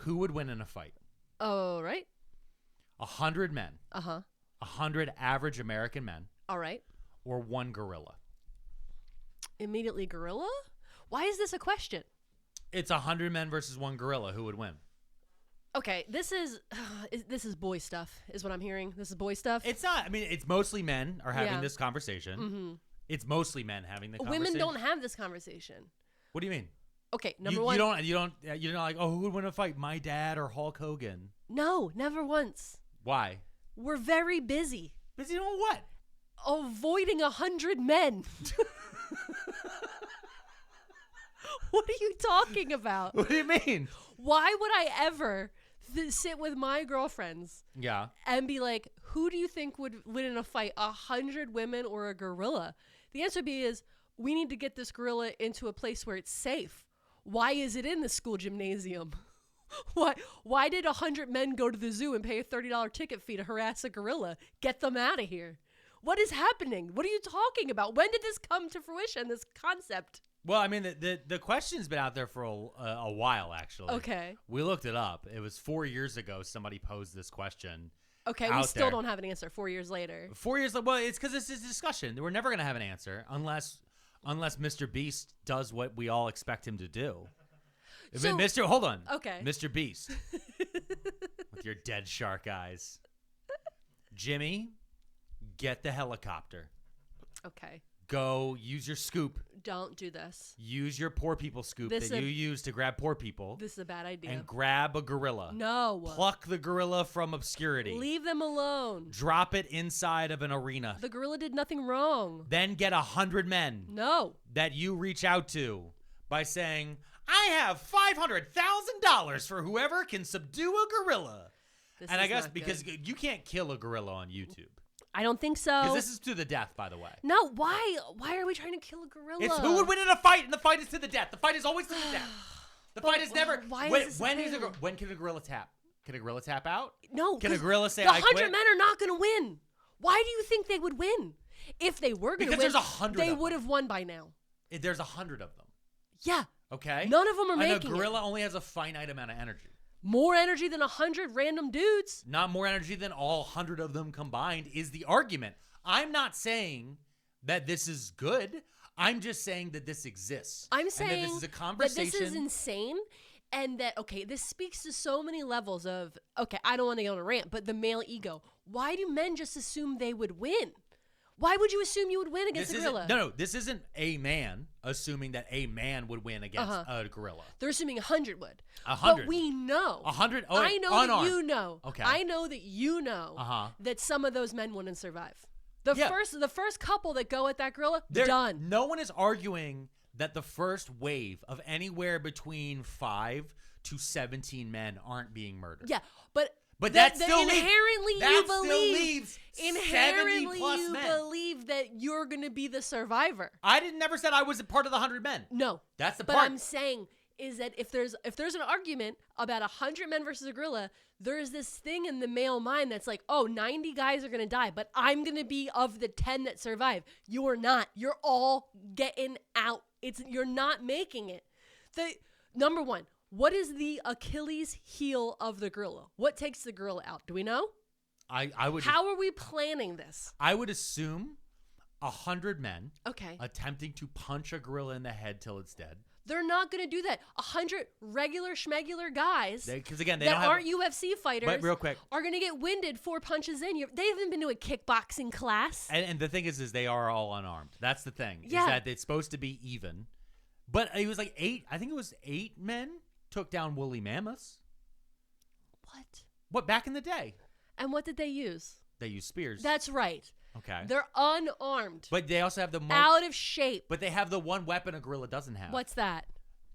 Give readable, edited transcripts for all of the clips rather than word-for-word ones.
Who would win in a fight? Oh, right. 100 men. 100 average American men. All right. Or one gorilla. Immediately gorilla? Why is this a question? It's 100 men versus one gorilla. Who would win? Okay, this is boy stuff, is what I'm hearing. This is boy stuff. It's not. I mean, it's mostly men are having Yeah. this conversation. Mm-hmm. It's mostly men having the conversation. Women don't have this conversation. What do you mean? Okay, number one. You're not like, oh, who would win a fight? My dad or Hulk Hogan? No, never once. Why? We're very busy. Busy doing what? Avoiding 100 men. What are you talking about? What do you mean? Why would I ever sit with my girlfriends and be like, who do you think would win in a fight, 100 women or a gorilla? The answer is, we need to get this gorilla into a place where it's safe. Why is it in the school gymnasium? Why did 100 men go to the zoo and pay a $30 ticket fee to harass a gorilla? Get them out of here. What is happening? What are you talking about? When did this come to fruition, this concept? Well, I mean, the question's been out there for a while, actually. Okay. We looked it up. It was 4 years ago somebody posed this question. Okay, we still don't have an answer 4 years later. 4 years, well, it's because this is a discussion. We're never going to have an answer unless Mr. Beast does what we all expect him to do. Hold on. Okay. Mr. Beast. With your dead shark eyes. Jimmy, get the helicopter. Okay. Go use your scoop. Don't do this. Use your poor people scoop that you use to grab poor people. This is a bad idea. And grab a gorilla. No. Pluck the gorilla from obscurity. Leave them alone. Drop it inside of an arena. The gorilla did nothing wrong. Then get 100 men. No. That you reach out to by saying, I have $500,000 for whoever can subdue a gorilla. And I guess because you can't kill a gorilla on YouTube. I don't think so. Because this is to the death, by the way. No, why? Why are we trying to kill a gorilla? It's who would win in a fight, and the fight is to the death. The fight is always to the death. The fight is never. Why when can a gorilla tap? Can a gorilla tap out? No. Can a gorilla say, the I quit? 100 men are not going to win. Why do you think they would win? If they were going to win, there's 100 they would have won by now. There's 100 of them. Yeah. Okay. None of them are making it. And a gorilla only has a finite amount of energy. More energy than 100 random dudes. Not more energy than all 100 of them combined is the argument. I'm not saying that this is good. I'm just saying that this exists. I'm saying that this is a conversation. That this is insane, and that, okay, this speaks to so many levels of, okay, I don't want to go on a rant, but the male ego. Why do men just assume they would win? Why would you assume you would win against a gorilla? No, this isn't a man assuming that a man would win against a gorilla. They're assuming 100 would. 100. But we know. 100? Oh, I know unarmed. that you know. Okay. I know that you know that some of those men wouldn't survive. The first couple that go at that gorilla, done. No one is arguing that the first wave of anywhere between 5 to 17 men aren't being murdered. Yeah, but that still inherently leaves 70 plus men. Believe that you're going to be the survivor. I never said I was a part of the 100 men. No, that's the part. part. But I'm saying is that if there's an argument about 100 men versus a gorilla, there's this thing in the male mind that's like, oh, 90 guys are going to die, but I'm going to be of the 10 that survive. You're not. You're all getting out. You're not making it. Number one, what is the Achilles heel of the gorilla? What takes the gorilla out? Do we know? I would. How are we planning this? I would assume 100 men okay. attempting to punch a gorilla in the head till it's dead. They're not going to do that. 100 regular schmegular guys because again, they that don't have, aren't UFC fighters but real quick, are going to get winded 4 punches in. They haven't been to a kickboxing class. And the thing is they are all unarmed. That's the thing. Yeah. Is that it's supposed to be even. But it was like 8. I think it was 8 men took down woolly mammoths. What back in the day? And what did they use? They used spears. That's right. Okay. They're unarmed. But they also have the out of shape. But they have the one weapon a gorilla doesn't have. What's that?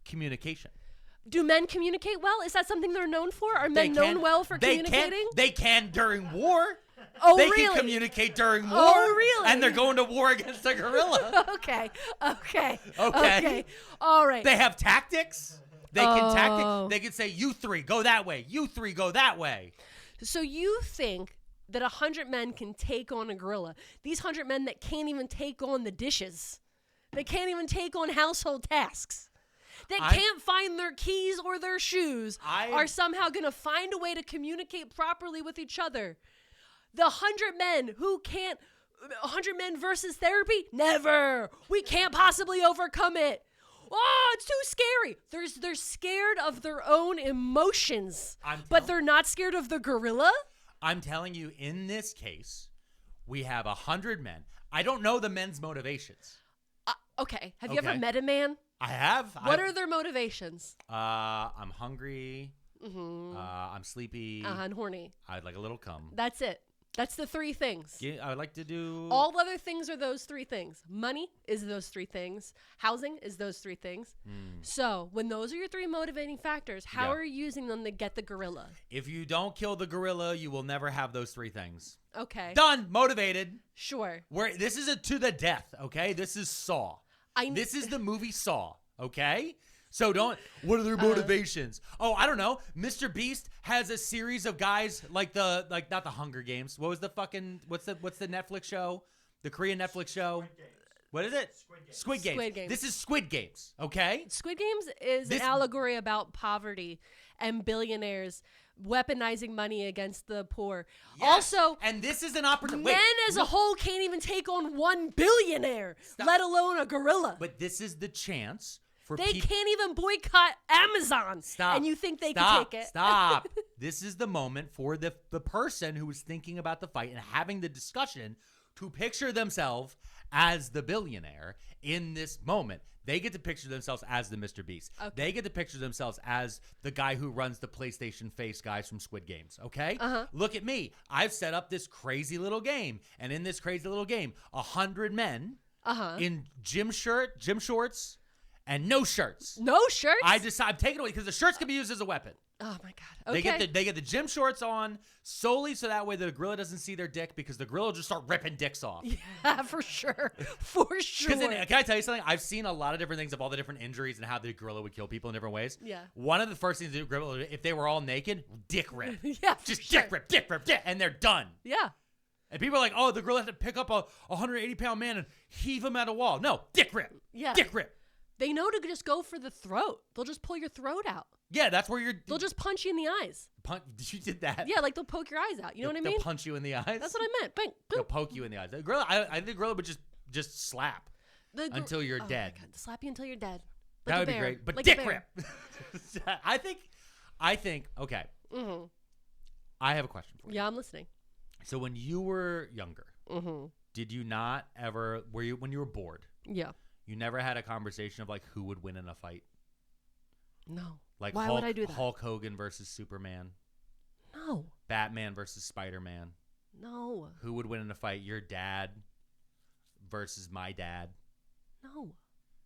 Communication. Do men communicate well? Is that something they're known for? Are men known well for communicating? They can during war. Oh, they really? They can communicate during war. Oh, really? And they're going to war against a gorilla. Okay. All right. They have tactics. They can tactic. They can say, you 3, go that way. You 3, go that way. So you think that 100 men can take on a gorilla? These 100 men that can't even take on the dishes. They can't even take on household tasks. that can't find their keys or their shoes are somehow going to find a way to communicate properly with each other. The 100 men who can't, 100 men versus therapy? Never. We can't possibly overcome it. Oh, it's too scary. They're scared of their own emotions, but they're not scared of the gorilla? I'm telling you, in this case, we have 100 men. I don't know the men's motivations. Okay. Have you ever met a man? I have. What are their motivations? I'm hungry. I'm sleepy. And horny. I'd like a little cum. That's it. That's the 3 things. Yeah, I would like to do... All other things are those 3 things. Money is those 3 things. Housing is those 3 things. So when those are your 3 motivating factors, how are you using them to get the gorilla? If you don't kill the gorilla, you will never have those 3 things. Okay. Done. Motivated. Sure. This is a to the death, okay? This is Saw. This is the movie Saw, okay? So what are their motivations? I don't know. Mr. Beast has a series of guys like not the Hunger Games. What was the fucking, what's the Netflix show? The Korean Netflix show? What is it? Squid Games. This is Squid Games, okay? Squid Games is an allegory about poverty and billionaires weaponizing money against the poor. Yes. Also, and this is an opportunity. Men as a whole can't even take on 1 billionaire, let alone a gorilla. But this is the chance. They can't even boycott Amazon. Stop. And you think they can take it. Stop. This is the moment for the person who is thinking about the fight and having the discussion to picture themselves as the billionaire in this moment. They get to picture themselves as the Mr. Beast. Okay. They get to picture themselves as the guy who runs the PlayStation face guys from Squid Games, okay? Look at me. I've set up this crazy little game. And in this crazy little game, 100 men in gym shorts, and no shirts. No shirts? I'm taking it away because the shirts can be used as a weapon. Oh my God. Okay. They get the gym shorts on solely so that way the gorilla doesn't see their dick, because the gorilla will just start ripping dicks off. Yeah, for sure. For sure. Can I tell you something? I've seen a lot of different things of all the different injuries and how the gorilla would kill people in different ways. Yeah. One of the first things the gorilla, if they were all naked, dick rip. Yeah, just sure. dick rip, and they're done. Yeah. And people are like, oh, the gorilla has to pick up a 180-pound man and heave him at a wall. No, dick rip. Yeah. Dick rip. They know to just go for the throat. They'll just pull your throat out. Yeah, that's where they'll just punch you in the eyes. You did that? Yeah, like they'll poke your eyes out. You know what I mean? They'll punch you in the eyes? That's what I meant. Bang, they'll poke you in the eyes. The gorilla, I think the gorilla would just slap until you're dead. My God, slap you until you're dead. Like that would be great. But like dick rip. I think, okay. I have a question for you. Yeah, I'm listening. So when you were younger, did you not ever, when you were bored? Yeah. You never had a conversation of like who would win in a fight? No. Like why would I do that? Hulk Hogan versus Superman? No. Batman versus Spider-Man? No. Who would win in a fight? Your dad versus my dad? No.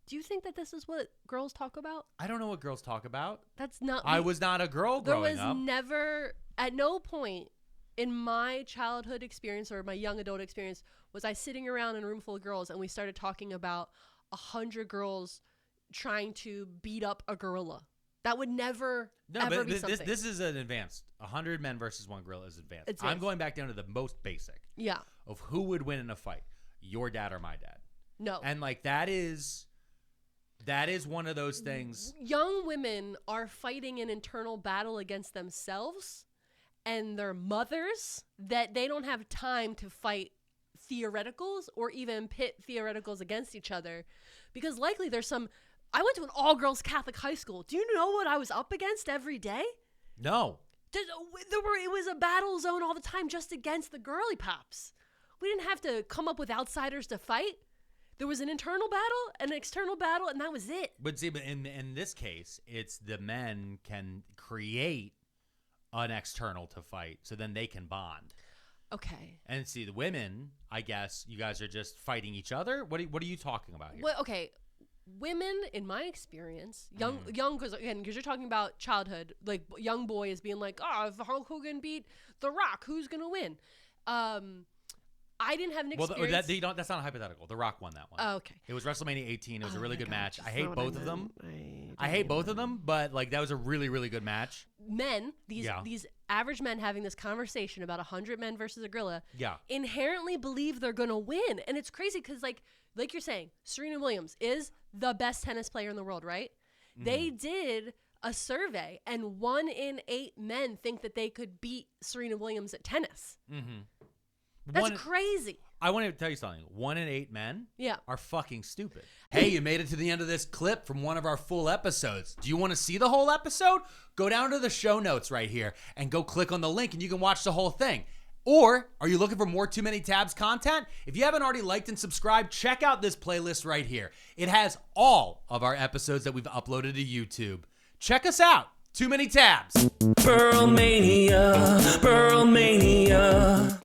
Do you think that this is what girls talk about? I don't know what girls talk about. That's not. I was not a girl growing up. There was never, at no point in my childhood experience or my young adult experience was I sitting around in a room full of girls and we started talking about 100 girls trying to beat up a gorilla. That would never ever be something. This is an advanced. 100 men versus 1 gorilla is advanced. I'm going back down to the most basic. Yeah. Of who would win in a fight, your dad or my dad? No. And like that is one of those things. Young women are fighting an internal battle against themselves and their mothers that they don't have time to fight theoreticals or even pit theoreticals against each other, because likely there's some. I went to an all-girls Catholic high school. Do you know what I was up against every day? No. It was a battle zone all the time just against the girly pops. We didn't have to come up with outsiders to fight. There was an internal battle, an external battle, and that was it. But see, in this case, it's the men can create an external to fight, so then they can bond. Okay. And see, the women, I guess, you guys are just fighting each other? What are you talking about here? Well, okay. Women, in my experience, young, because you're talking about childhood, like young boys being like, oh, if Hulk Hogan beat The Rock, who's going to win? I didn't have an experience. Well, that's not a hypothetical. The Rock won that one. Oh, okay. It was WrestleMania 18. It was a really good match. I hate both of them. I hate both of them, but like that was a really, really good match. Men, these average men having this conversation about 100 men versus a gorilla, inherently believe they're going to win. And it's crazy because like you're saying, Serena Williams is the best tennis player in the world, right? They did a survey, and 1 in 8 men think that they could beat Serena Williams at tennis. That's crazy. I want to tell you something. 1 in 8 men are fucking stupid. Hey, you made it to the end of this clip from one of our full episodes. Do you want to see the whole episode? Go down to the show notes right here and go click on the link and you can watch the whole thing. Or are you looking for more Too Many Tabs content? If you haven't already liked and subscribed, check out this playlist right here. It has all of our episodes that we've uploaded to YouTube. Check us out. Too Many Tabs. Pearlmania, Pearlmania.